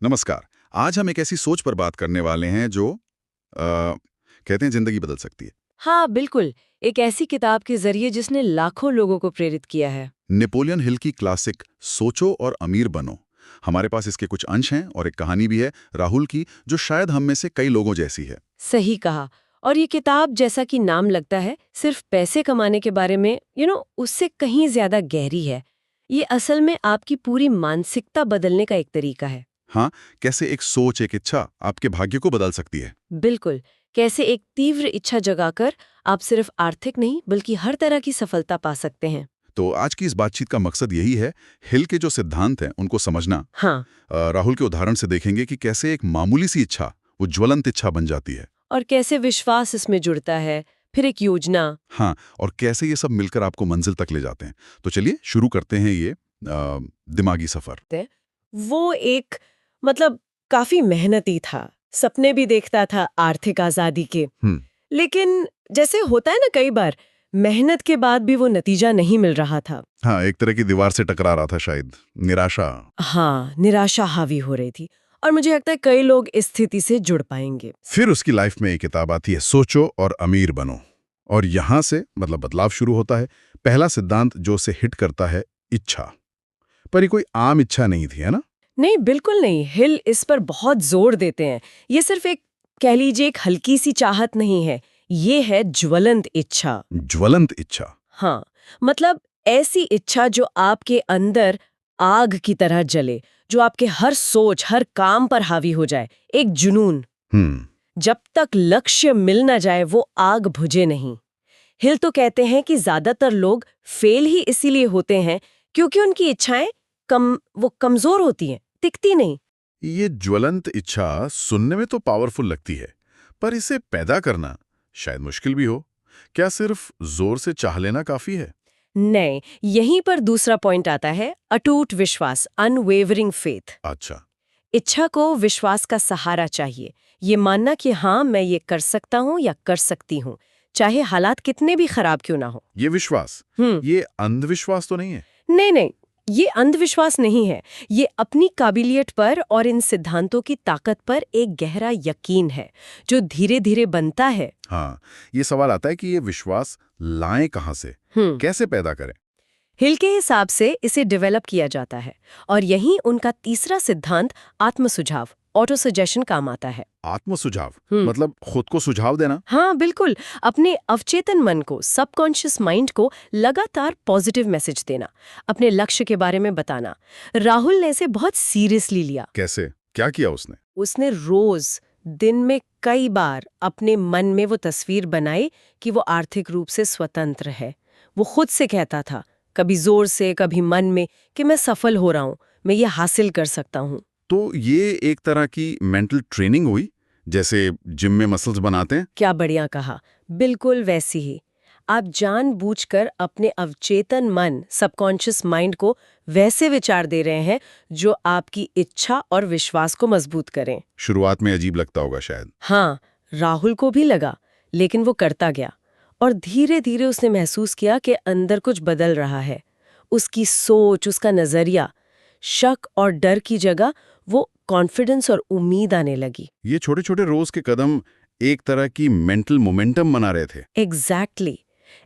नमस्कार। आज हम एक ऐसी सोच पर बात करने वाले हैं जो कहते हैं जिंदगी बदल सकती है। हाँ बिल्कुल। एक ऐसी किताब के जरिए जिसने लाखों लोगों को प्रेरित किया है। नेपोलियन हिल की क्लासिक सोचो और अमीर बनो। हमारे पास इसके कुछ अंश हैं और एक कहानी भी है राहुल की, जो शायद हम में से कई लोगों जैसी है। सही कहा। और ये किताब, जैसा कि नाम लगता है, सिर्फ पैसे कमाने के बारे में उससे कहीं ज्यादा गहरी है। ये असल में आपकी पूरी मानसिकता बदलने का एक तरीका है। हाँ, कैसे एक सोच, एक इच्छा आपके भाग्य को बदल सकती है। बिल्कुल। कैसे एक तीव्र इच्छा जगाकर आप सिर्फ आर्थिक नहीं बल्कि हर तरह की सफलता पा सकते हैं। तो आज की इस बातचीत का मकसद यही है, हिल के जो सिद्धांत हैं उनको समझना। हाँ। राहुल के उदाहरण से देखेंगे कि कैसे एक मामूली सी इच्छा वो ज्वलंत इच्छा बन जाती है। और कैसे विश्वास इसमें जुड़ता है, फिर एक योजना। हाँ, और कैसे ये सब मिलकर आपको मंजिल तक ले जाते हैं। तो चलिए शुरू करते हैं ये दिमागी सफर। वो एक मतलब काफी मेहनती था, सपने भी देखता था आर्थिक आजादी के। हम्म। लेकिन जैसे होता है ना, कई बार मेहनत के बाद भी वो नतीजा नहीं मिल रहा था। हाँ, एक तरह की दीवार से टकरा रहा था शायद, निराशा। हाँ, निराशा हावी हो रही थी। और मुझे लगता है कई लोग इस स्थिति से जुड़ पाएंगे। फिर उसकी लाइफ में एक किताब आती है, सोचो और अमीर बनो। और यहां से मतलब बदलाव शुरू होता है। पहला सिद्धांत जो उसे हिट करता है, इच्छा। पर ये कोई आम इच्छा नहीं थी, है ना? नहीं, बिल्कुल नहीं। हिल इस पर बहुत जोर देते हैं। ये सिर्फ एक, कह लीजिए, एक हल्की सी चाहत नहीं है। ये है ज्वलंत इच्छा। ज्वलंत इच्छा। हाँ, मतलब ऐसी इच्छा जो आपके अंदर आग की तरह जले, जो आपके हर सोच, हर काम पर हावी हो जाए। एक जुनून। हम्म। जब तक लक्ष्य मिल ना जाए वो आग बुझे नहीं। हिल तो कहते हैं कि ज्यादातर लोग फेल ही इसीलिए होते हैं क्योंकि उनकी इच्छाएं वो कमजोर होती हैं, टिकती नहीं। ये ज्वलंत इच्छा सुनने में तो पावरफुल लगती है, पर इसे पैदा करना शायद मुश्किल भी हो। क्या सिर्फ जोर से चाह लेना काफी है? नहीं, यहीं पर दूसरा पॉइंट आता है, अटूट विश्वास, अनवेवरिंग फेथ। अच्छा। इच्छा को विश्वास का सहारा चाहिए। ये मानना कि हाँ, मैं ये कर सकता हूँ या कर सकती हूँ, चाहे हालात कितने भी खराब क्यों ना हो। ये विश्वास, ये अंधविश्वास तो नहीं है? नहीं नहीं, ये अंधविश्वास नहीं है। ये अपनी काबिलियत पर और इन सिद्धांतों की ताकत पर एक गहरा यकीन है जो धीरे धीरे बनता है। हाँ, ये सवाल आता है कि ये विश्वास लाएं कहाँ से, कैसे पैदा करें? हिल के हिसाब से इसे डेवलप किया जाता है और यहीं उनका तीसरा सिद्धांत, आत्मसुझाव, ऑटो सजेशन, काम आता है। आत्म सुझाव मतलब खुद को सुझाव देना? हाँ बिल्कुल। अपने अवचेतन मन को, सबकॉन्शियस माइंड को लगातार पॉजिटिव मैसेज देना, अपने लक्ष्य के बारे में बताना। राहुल ने इसे बहुत सीरियसली लिया। कैसे, क्या किया उसने? उसने रोज, दिन में कई बार अपने मन में वो तस्वीर बनाई कि वो आर्थिक रूप से स्वतंत्र है। वो खुद से कहता था, कभी जोर से कभी मन में, कि मैं सफल हो रहा हूँ, मैं ये हासिल कर सकता हूँ। तो ये एक तरह की मेंटल ट्रेनिंग हुई, जैसे जिम में मसल्स बनाते हैं? क्या बढ़िया कहा। बिल्कुल वैसी ही। आप जानबूझकर अपने अवचेतन मन, सबकॉन्शियस माइंड को वैसे विचार दे रहे हैं जो आपकी इच्छा और विश्वास को मजबूत करें। शुरुआत में अजीब लगता होगा शायद। हाँ, राहुल को भी लगा, लेकिन वो करता गया और धीरे धीरे उसने महसूस किया कि अंदर कुछ बदल रहा है। उसकी सोच, उसका नजरिया, शक और डर की जगह वो कॉन्फिडेंस और उम्मीद आने लगी। ये छोटे छोटे रोज के कदम एक तरह की मेंटल मोमेंटम बना रहे थे। एग्जैक्टली।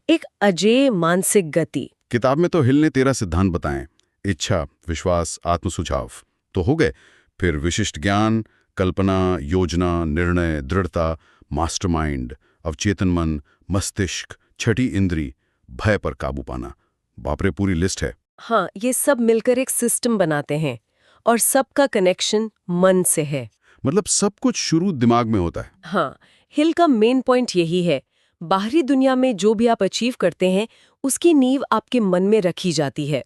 एक अजेय मानसिक गति। किताब में तो हिल ने 13 सिद्धांत बताएं, इच्छा, विश्वास, आत्मसुझाव तो हो गए। फिर विशिष्ट ज्ञान, कल्पना, योजना, निर्णय, दृढ़ता, मास्टरमाइंड, अवचेतन मन, मस्तिष्क, छठी इंद्री, भय पर काबू पाना। बाप रे, पूरी लिस्ट है। हाँ, ये सब मिलकर एक सिस्टम बनाते हैं और सबका कनेक्शन मन से है। मतलब सब कुछ शुरू दिमाग में होता है। हाँ, हिल का मेन पॉइंट यही है। बाहरी दुनिया में जो भी आप अचीव करते हैं, उसकी नींव आपके मन में रखी जाती है।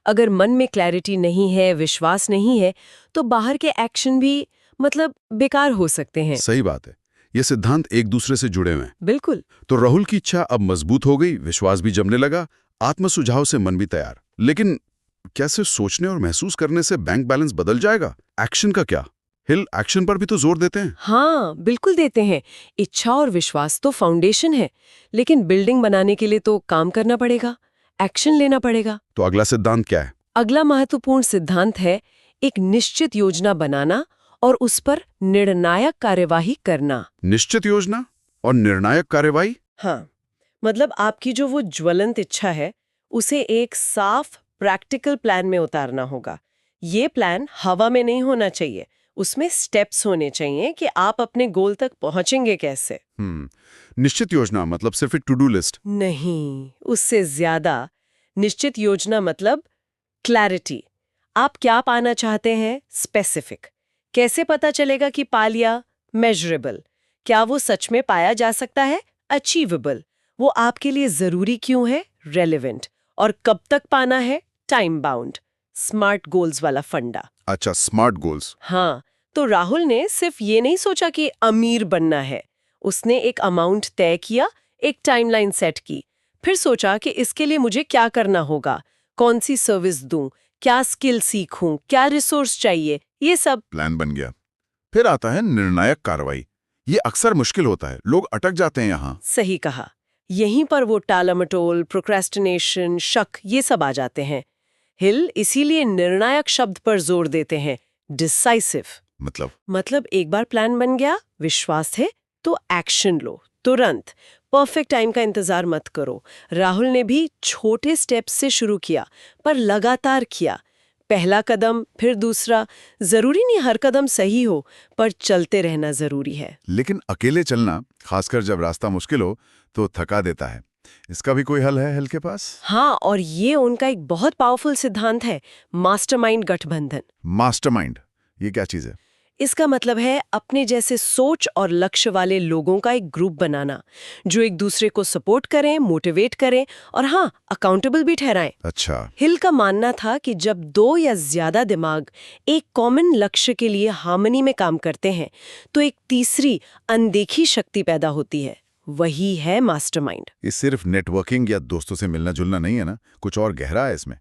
अगर मन में क्लैरिटी नहीं है, विश्वास नहीं है, तो बाहर के एक्शन भी मतलब बेकार हो सकते हैं। सही बात है। ये सिद्धांत एक दूसरे से जुड़े हुए हैं। बिल्कुल। तो राहुल की इच्छा अब मजबूत हो गई, विश्वास भी जमने लगा, आत्मसुझाव से मन भी तैयार। लेकिन क्या सिर्फ सोचने और महसूस करने से बैंक बैलेंस बदल जाएगा? एक्शन का क्या? हिल एक्शन पर भी तो जोर देते हैं। हाँ, बिल्कुल देते हैं। इच्छा और विश्वास तो फाउंडेशन है, लेकिन बिल्डिंग बनाने के लिए तो काम करना पड़ेगा, एक्शन लेना पड़ेगा। तो अगला सिद्धांत क्या है? अगला महत्वपूर्ण सिद्धांत है एक निश्चित योजना बनाना और उस पर निर्णायक कार्यवाही करना। निश्चित योजना और निर्णायक कार्यवाही। हाँ, मतलब आपकी जो वो ज्वलंत इच्छा है उसे एक साफ प्रैक्टिकल प्लान में उतारना होगा। ये प्लान हवा में नहीं होना चाहिए, उसमें स्टेप्स होने चाहिए कि आप अपने गोल तक पहुंचेंगे कैसे। निश्चित योजना मतलब सिर्फ एक टू डू लिस्ट? नहीं, उससे ज्यादा। निश्चित योजना मतलब क्लैरिटी। आप क्या पाना चाहते हैं, स्पेसिफिक। कैसे पता चलेगा कि पा लिया, मेजरेबल। क्या वो सच में पाया जा सकता है, अचीवेबल। वो आपके लिए जरूरी क्यों है, रेलेवेंट। और कब तक पाना है, टाइम बाउंड। स्मार्ट गोल्स वाला फंडा। अच्छा, स्मार्ट गोल्स। हाँ, तो राहुल ने सिर्फ ये नहीं सोचा कि अमीर बनना है। उसने एक अमाउंट तय किया, एक टाइमलाइन सेट की, फिर सोचा कि इसके लिए मुझे क्या करना होगा, कौन सी सर्विस दूं, क्या स्किल सीखूं, क्या रिसोर्स चाहिए, ये सब। प्लान बन गया। फिर आता है निर्णायक कार्रवाई। ये अक्सर मुश्किल होता है, लोग अटक जाते हैं यहाँ। सही कहा। यहीं पर वो टालमटोल, प्रोक्रेस्टिनेशन, शक, ये सब आ जाते हैं। हिल इसीलिए निर्णायक शब्द पर जोर देते हैं, डिसाइसिव। मतलब एक बार प्लान बन गया, विश्वास है, तो एक्शन लो तुरंत। परफेक्ट टाइम का इंतजार मत करो। राहुल ने भी छोटे स्टेप्स से शुरू किया, पर लगातार किया। पहला कदम, फिर दूसरा। जरूरी नहीं हर कदम सही हो, पर चलते रहना जरूरी है। लेकिन अकेले चलना, खासकर जब रास्ता मुश्किल हो, तो थका देता है। इसका भी कोई हल है हिल के पास? हाँ, और ये उनका एक बहुत पावरफुल सिद्धांत है, मास्टरमाइंड गठबंधन। मास्टरमाइंड, ये क्या चीज है? इसका मतलब है अपने जैसे सोच और लक्ष्य वाले लोगों का एक ग्रुप बनाना, जो एक दूसरे को सपोर्ट करें, मोटिवेट करें और हाँ, अकाउंटेबल भी ठहराएं। अच्छा। हिल का मानना था कि जब दो या ज्यादा दिमाग एक कॉमन लक्ष्य के लिए हार्मनी में काम करते हैं, तो एक तीसरी अनदेखी शक्ति पैदा होती है। वही है मास्टरमाइंड। ये सिर्फ नेटवर्किंग या दोस्तों से मिलना जुलना नहीं है ना, कुछ और गहरा है इसमें।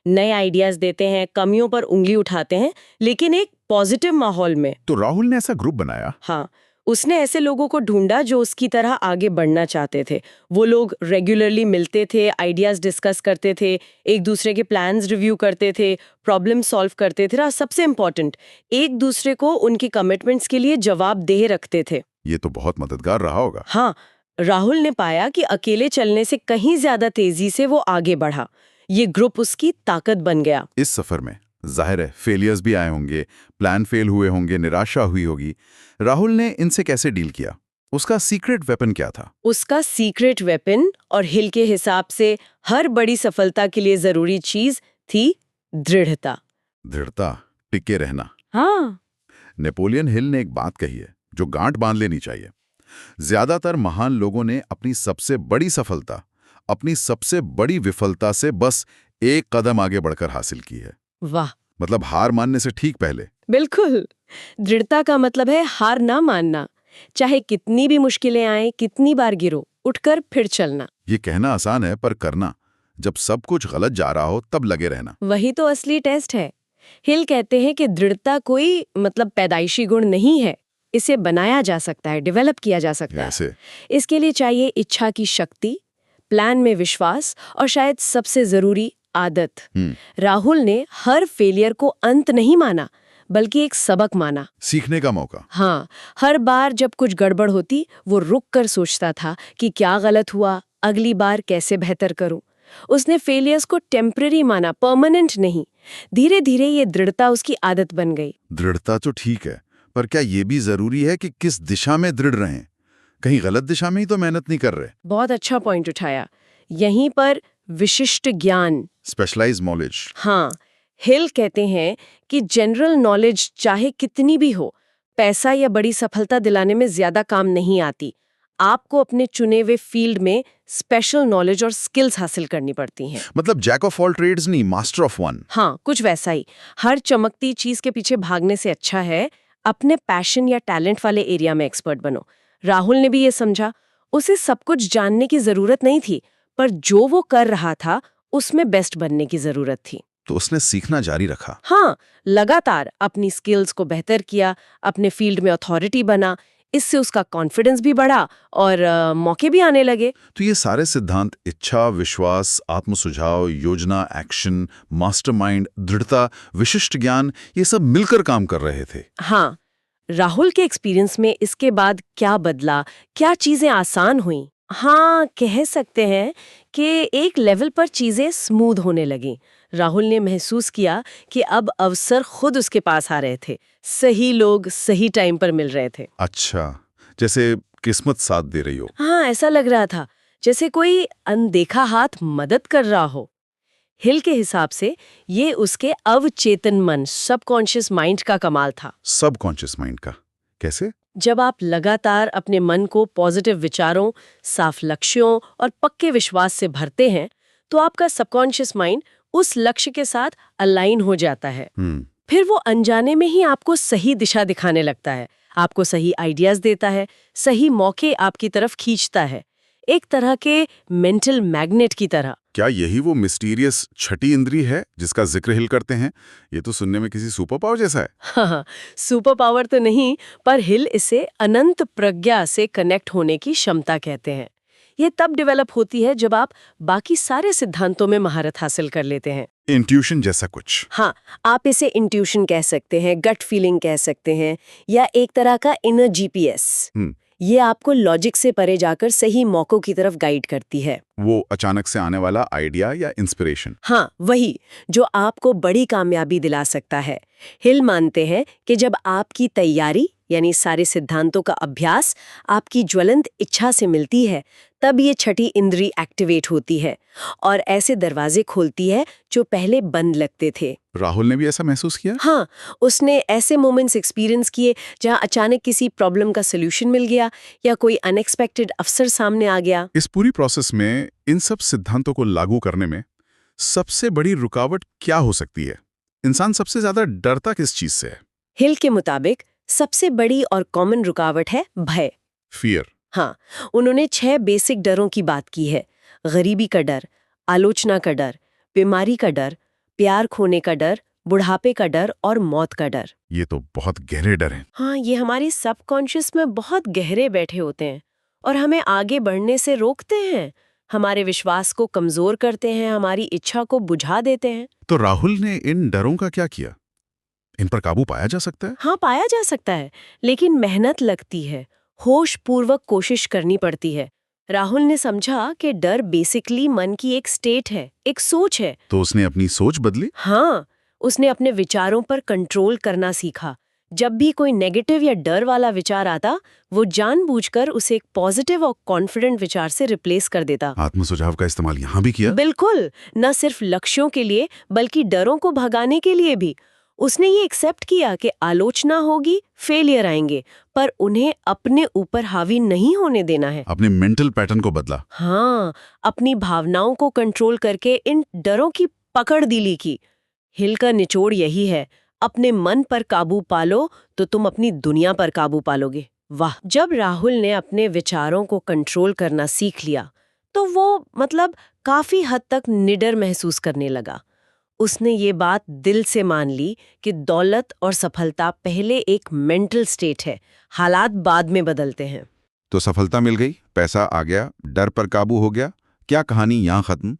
नए आइडियाज देते हैं, कमियों पर उंगली उठाते हैं, लेकिन एक पॉजिटिव माहौल में। तो राहुल ने ऐसा ग्रुप बनाया? हाँ, उसने ऐसे लोगों को ढूंढा जो उसकी तरह आगे बढ़ना चाहते थे। वो लोग रेगुलरली मिलते थे, आइडियाज डिस्कस करते थे, एक दूसरे के प्लान्स रिव्यू करते थे, प्रॉब्लम सॉल्व करते थे और सबसे इम्पोर्टेंट, एक दूसरे को उनकी कमिटमेंट्स के लिए जवाबदेह रखते थे। ये तो बहुत मददगार रहा होगा। हाँ, राहुल ने पाया कि अकेले चलने से कहीं ज्यादा तेजी से वो आगे बढ़ा। ये ग्रुप उसकी ताकत बन गया। इस सफर में जाहिर है फेलियर्स भी आए होंगे, प्लान फेल हुए होंगे, निराशा हुई होगी। राहुल ने इनसे कैसे डील किया? उसका सीक्रेट वेपन क्या था? उसका सीक्रेट वेपन और हिल के हिसाब से हर बड़ी सफलता के लिए जरूरी चीज थी दृढ़ता। दृढ़ता, टिके रहना। हाँ, नेपोलियन हिल ने एक बात कही है जो गांठ बांध लेनी चाहिए। ज्यादातर महान लोगों ने अपनी सबसे बड़ी सफलता अपनी सबसे बड़ी विफलता से बस एक कदम आगे बढ़कर हासिल की है। वाह, मतलब हार मानने से ठीक पहले। बिल्कुल। दृढ़ता का मतलब है हार ना मानना, चाहे कितनी भी मुश्किलें आए, कितनी बार गिरो, उठकर फिर चलना। ये कहना आसान है, पर करना, जब सब कुछ गलत जा रहा हो तब लगे रहना, वही तो असली टेस्ट है। हिल कहते हैं कि दृढ़ता कोई पैदाइशी गुण नहीं है, इसे बनाया जा सकता है, डेवलप किया जा सकता है। ऐसे इसके लिए चाहिए इच्छा की शक्ति, प्लान में विश्वास और शायद सबसे जरूरी आदत। राहुल ने हर फेलियर को अंत नहीं माना, बल्कि एक सबक माना, सीखने का मौका। हाँ, हर बार जब कुछ गड़बड़ होती, वो रुक कर सोचता था कि क्या गलत हुआ, अगली बार कैसे बेहतर करूं। उसने फेलियर्स को टेम्पररी माना, परमानेंट नहीं। धीरे धीरे ये दृढ़ता उसकी आदत बन गई। दृढ़ता तो ठीक है, पर क्या ये भी जरूरी है कि किस दिशा में दृढ़ रहें? कहीं गलत दिशा में ही तो मेहनत नहीं कर रहे। बहुत अच्छा पॉइंट उठाया। यहीं पर विशिष्ट ज्ञान, स्पेशलाइज नॉलेज। हाँ, हिल कहते हैं कि जनरल नॉलेज चाहे कितनी भी हो, पैसा या बड़ी सफलता दिलाने में ज्यादा काम नहीं आती। आपको अपने चुने हुए फील्ड में स्पेशल नॉलेज और स्किल्स हासिल करनी पड़ती हैं। मतलब जैक ऑफ ऑल ट्रेड्स नहीं, मास्टर ऑफ वन। हाँ, कुछ वैसा ही। हर चमकती चीज के पीछे भागने से अच्छा है अपने पैशन या टैलेंट वाले एरिया में एक्सपर्ट बनो। राहुल ने भी ये समझा, उसे सब कुछ जानने की जरूरत नहीं थी, पर जो वो कर रहा था उसमें बेस्ट बनने की जरूरत थी। तो उसने सीखना जारी रखा। हाँ, लगातार अपनी स्किल्स को बेहतर किया, अपने फील्ड में अथॉरिटी बना। इससे उसका कॉन्फिडेंस भी बढ़ा और मौके भी आने लगे। तो ये सारे सिद्धांत इच्छा, विश्वास, आत्मसुझाव, योजना, एक्शन, मास्टरमाइंड, दृढ़ता, विशिष्ट ज्ञान, ये सब मिलकर काम कर रहे थे। हाँ, राहुल के एक्सपीरियंस में इसके बाद क्या बदला, क्या चीजें आसान हुई? हाँ, कह सकते हैं कि एक लेवल पर चीजें स्मूथ होने लगीं। राहुल ने महसूस किया कि अब अवसर खुद उसके पास आ रहे थे, सही लोग सही टाइम पर मिल रहे थे। अच्छा, जैसे किस्मत साथ दे रही हो। हाँ, ऐसा लग रहा था जैसे कोई अनदेखा हाथ मदद कर रहा हो। हिल के हिसाब से ये उसके अवचेतन मन, सबकॉन्शियस माइंड का कमाल था। सबकॉन्शियस माइंड का कैसे? जब आप लगातार अपने मन को पॉजिटिव विचारों, साफ लक्ष्यों और पक्के विश्वास से भरते हैं, तो आपका सबकॉन्शियस माइंड उस लक्ष्य के साथ अलाइन हो जाता है। फिर वो अनजाने में ही आपको सही दिशा दिखाने लगता है, आपको सही आइडियाज देता है, सही मौके आपकी तरफ खींचता है, एक तरह के मेंटल मैग्नेट की तरह। क्या यही वो मिस्टीरियस छठी इंद्री है जिसका जिक्र हिल करते हैं? ये तो सुनने में किसी सुपर पावर जैसा है। हाँ, सुपर पावर तो नहीं, पर हिल इसे अनंत प्रज्ञा से कनेक्ट होने की क्षमता कहते हैं। ये तब डेवलप होती है जब आप बाकी सारे सिद्धांतों में महारत हासिल कर लेते हैं। इंट्यूशन जैसा कुछ। हाँ, आप इसे इंट्यूशन कह सकते हैं, गट फीलिंग कह सकते हैं, या एक तरह का इनर जीपीएस। ये आपको लॉजिक से परे जाकर सही मौकों की तरफ गाइड करती है। वो अचानक से आने वाला आइडिया या इंस्पिरेशन। हाँ, वही जो आपको बड़ी कामयाबी दिला सकता है। हिल मानते हैं कि जब आपकी तैयारी यानी सारे सिद्धांतों का अभ्यास आपकी ज्वलंत इच्छा से मिलती है, तब ये छठी इंद्री एक्टिवेट होती है और ऐसे दरवाजे खोलती है जो पहले बंद लगते थे। राहुल ने भी ऐसा महसूस किया? हाँ, उसने ऐसे मोमेंट्स एक्सपीरियंस किए जहाँ अचानक किसी प्रॉब्लम का सलूशन मिल गया या कोई अनएक्सपेक्टेड अवसर सामने आ गया। इस पूरी प्रोसेस में इन सब सिद्धांतों को लागू करने में सबसे बड़ी रुकावट क्या हो सकती है? इंसान सबसे ज्यादा डरता किस चीज से है? हिल के मुताबिक सबसे बड़ी और कॉमन रुकावट है भय। फियर। हाँ, उन्होंने 6 बेसिक डरों की बात की है। गरीबी का डर, आलोचना का डर, बीमारी का डर, प्यार खोने का डर, बुढ़ापे का डर और मौत का डर। ये तो बहुत गहरे डर हैं। हाँ, ये हमारी सबकॉन्शियस में बहुत गहरे बैठे होते हैं और हमें आगे बढ़ने से रोकते हैं, हमारे विश्वास को कमजोर करते हैं, हमारी इच्छा को बुझा देते हैं। तो राहुल ने इन डरों का क्या किया? इन पर काबू पाया जा सकता है? हाँ, पाया जा सकता है, लेकिन मेहनत लगती है, होश पूर्वक कोशिश करनी पड़ती है। राहुल ने समझा कि डर बेसिकली मन की एक स्टेट है, एक सोच है। तो उसने अपनी सोच बदली? हाँ, उसने अपने विचारों पर कंट्रोल करना सीखा। जब भी कोई नेगेटिव या डर वाला विचार आता, वो जानबूझकर उसे एक पॉजिटिव और कॉन्फिडेंट विचार से रिप्लेस कर देता। आत्मसुझाव का इस्तेमाल यहाँ भी किया? बिल्कुल, न सिर्फ लक्ष्यों के लिए बल्कि डरों को भगाने के लिए भी। उसने ये एक्सेप्ट किया कि आलोचना होगी, फेलियर आएंगे, पर उन्हें अपने ऊपर हावी नहीं होने देना है। अपने मेंटल पैटर्न को बदला। हाँ, अपनी भावनाओं को कंट्रोल करके इन डरों की पकड़ ढीली की। हिल का निचोड़ यही है, अपने मन पर काबू पालो तो तुम अपनी दुनिया पर काबू पालोगे। वाह! जब राहुल ने अपने विचारों को कंट्रोल करना सीख लिया, तो वो काफी हद तक निडर महसूस करने लगा। उसने ये बात दिल से मान ली कि दौलत और सफलता पहले एक मेंटल स्टेट है, हालात बाद में बदलते हैं। तो सफलता मिल गई, पैसा आ गया, डर पर काबू हो गया। क्या कहानी यहाँ खत्म?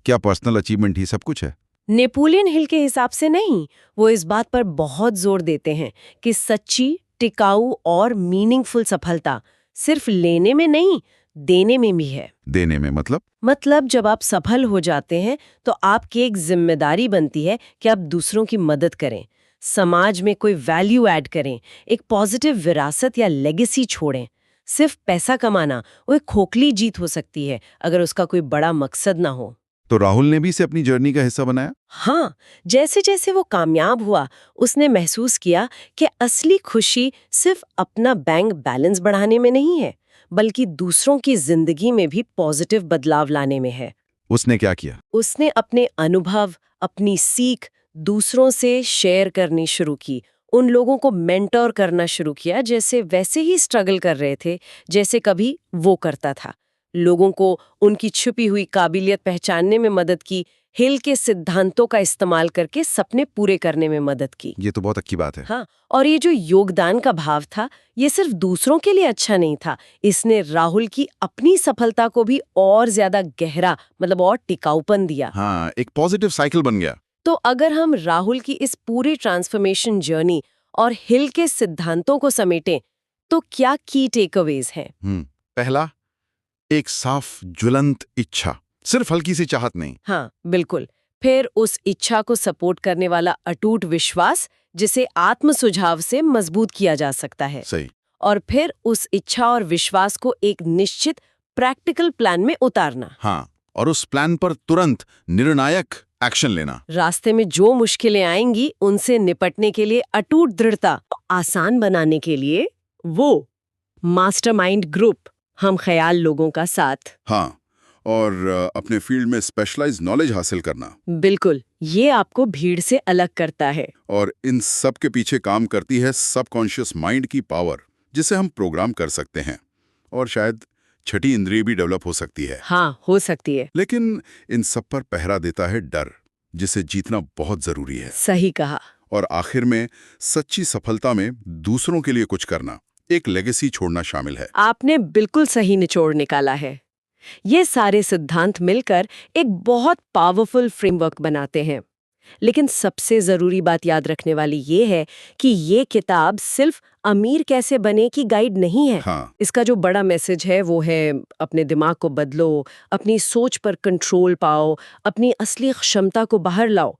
क्या पर्सनल अचीवमेंट ही सब कुछ है? नेपोलियन हिल के हिसाब से नहीं, वो इस बात पर बहुत जोर देते हैं कि सच्ची, टिकाऊ और मीनिंगफुल सफलता सिर्फ लेने में नहीं, देने में भी है। देने में मतलब जब आप सफल हो जाते हैं तो आपकी एक जिम्मेदारी बनती है कि आप दूसरों की मदद करें, समाज में कोई वैल्यू ऐड करें, एक पॉजिटिव विरासत या लेगेसी छोड़ें। सिर्फ पैसा कमाना वो एक खोखली जीत हो सकती है अगर उसका कोई बड़ा मकसद ना हो। तो राहुल ने भी इसे अपनी जर्नी का हिस्सा बनाया? हाँ, जैसे जैसे वो कामयाब हुआ, उसने महसूस किया कि असली खुशी सिर्फ अपना बैंक बैलेंस बढ़ाने में नहीं है, बल्कि दूसरों की जिंदगी में भी पॉजिटिव बदलाव लाने में है। उसने क्या किया? उसने अपने अनुभव, अपनी सीख दूसरों से शेयर करनी शुरू की। उन लोगों को मेंटोर करना शुरू किया जैसे वैसे ही स्ट्रगल कर रहे थे जैसे कभी वो करता था। लोगों को उनकी छुपी हुई काबिलियत पहचानने में मदद की, हिल के सिद्धांतों का इस्तेमाल करके सपने पूरे करने में मदद की। ये तो बहुत अच्छी बात है। हाँ, और ये जो योगदान का भाव था, ये सिर्फ दूसरों के लिए अच्छा नहीं था, इसने राहुल की अपनी सफलता को भी और ज्यादा गहरा और टिकाऊपन दिया। हाँ, एक पॉजिटिव साइकिल बन गया। तो अगर हम राहुल की इस पूरी ट्रांसफॉर्मेशन जर्नी और हिल के सिद्धांतों को समेटें तो क्या की टेकअवेज हैं? पहला, एक साफ ज्वलंत इच्छा, सिर्फ हल्की सी चाहत नहीं। हाँ, बिल्कुल। फिर उस इच्छा को सपोर्ट करने वाला अटूट विश्वास जिसे आत्म सुझाव से मजबूत किया जा सकता है। सही। और फिर उस इच्छा और विश्वास को एक निश्चित प्रैक्टिकल प्लान में उतारना। हाँ, और उस प्लान पर तुरंत निर्णायक एक्शन लेना। रास्ते में जो मुश्किलें आएंगी उनसे निपटने के लिए अटूट दृढ़ता आसान बनाने के लिए वो मास्टरमाइंड ग्रुप, हम ख्याल लोगों का साथ। हाँ, और अपने फील्ड में स्पेशलाइज्ड नॉलेज हासिल करना। बिल्कुल, ये आपको भीड़ से अलग करता है। और इन सब के पीछे काम करती है सबकॉन्शियस माइंड की पावर, जिसे हम प्रोग्राम कर सकते हैं। और शायद छठी इंद्रिय भी डेवलप हो सकती है। हाँ, हो सकती है। लेकिन इन सब पर पहरा देता है डर, जिसे जीतना बहुत जरूरी है। सही कहा। और आखिर में सच्ची सफलता में दूसरों के लिए कुछ करना, एक लेगेसी छोड़ना शामिल है। आपने बिल्कुल सही निचोड़ निकाला है। ये सारे सिद्धांत मिलकर एक बहुत पावरफुल फ्रेमवर्क बनाते हैं। लेकिन सबसे जरूरी बात याद रखने वाली ये है कि ये किताब सिर्फ अमीर कैसे बने की गाइड नहीं है। हाँ। इसका जो बड़ा मैसेज है वो है अपने दिमाग को बदलो, अपनी सोच पर कंट्रोल पाओ, अपनी असली क्षमता को बाहर लाओ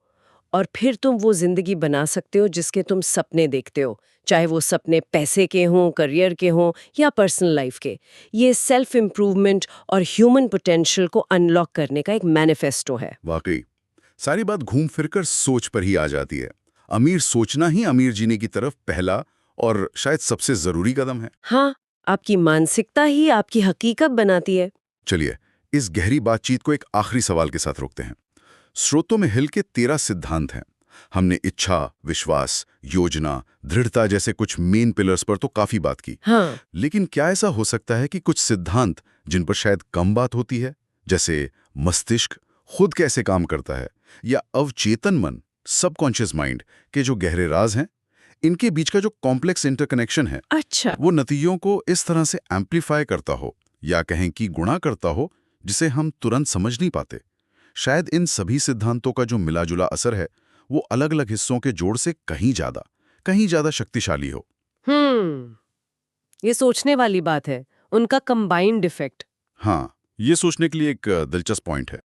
और फिर तुम वो जिंदगी बना सकते हो जिसके तुम सपने देखते हो, चाहे वो सपने पैसे के हों, करियर के हों या पर्सनल लाइफ के। ये सेल्फ इम्प्रूवमेंट और ह्यूमन पोटेंशियल को अनलॉक करने का एक मैनिफेस्टो है। वाकई सारी बात घूम फिरकर सोच पर ही आ जाती है। अमीर सोचना ही अमीर जीने की तरफ पहला और शायद सबसे जरूरी कदम है। हाँ, आपकी मानसिकता ही आपकी हकीकत बनाती है। चलिए इस गहरी बातचीत को एक आखिरी सवाल के साथ रोकते हैं। स्रोतों में हिल के 13 सिद्धांत हैं। हमने इच्छा, विश्वास, योजना, दृढ़ता जैसे कुछ मेन पिलर्स पर तो काफी बात की। हाँ। लेकिन क्या ऐसा हो सकता है कि कुछ सिद्धांत जिन पर शायद कम बात होती है, जैसे मस्तिष्क खुद कैसे काम करता है, या अवचेतन मन, सबकॉन्शियस माइंड के जो गहरे राज हैं, इनके बीच का जो कॉम्प्लेक्स इंटरकनेक्शन है, अच्छा। वो नतीजों को इस तरह से एम्प्लीफाई करता हो या कहें कि गुणा करता हो जिसे हम तुरंत समझ नहीं पाते। शायद इन सभी सिद्धांतों का जो मिला जुला असर है वो अलग अलग हिस्सों के जोड़ से कहीं ज्यादा शक्तिशाली हो। ये सोचने वाली बात है, उनका कंबाइंड इफेक्ट। हाँ, ये सोचने के लिए एक दिलचस्प पॉइंट है।